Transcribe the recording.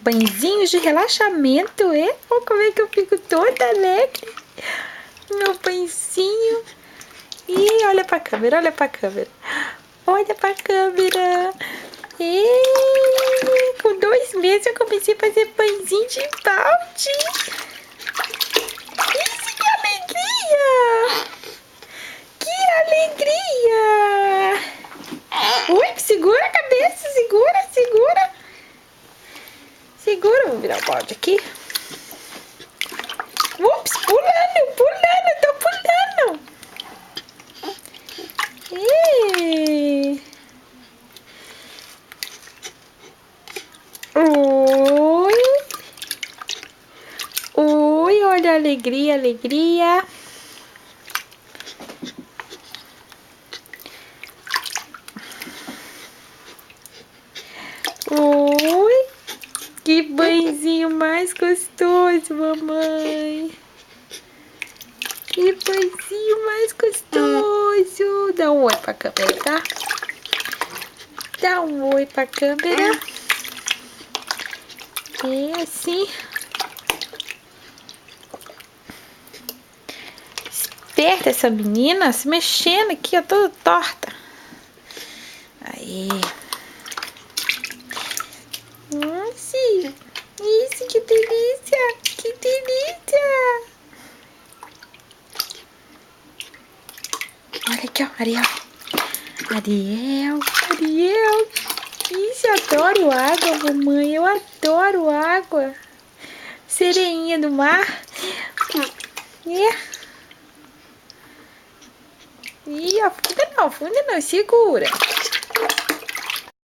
Banhozinhos de relaxamento, é? Olha como é que eu fico toda alegre. Meu banhozinho. E olha pra câmera, olha pra câmera. Olha pra câmera. E com 2 meses eu comecei a fazer pãezinho de balde. Isso, que alegria! Que alegria! Ui, segura a cabeça, segura, segura. Segura, vou virar o balde aqui. Ups, pulando, pulando, tô pulando. Oi. Oi, olha a alegria, alegria. Oi. Que banhozinho mais gostoso, mamãe. Que banhozinho mais gostoso. Dá um oi pra câmera, tá? Dá um oi pra câmera. É assim. Esperta essa menina, se mexendo aqui, ó, toda torta. Aí. Nossa, isso, que delícia, que delícia. Olha aqui, ó, Ariel. Ariel, Ariel. Isso, eu adoro água, mamãe, eu adoro água. Sereinha do mar. Ih, afunda não, segura.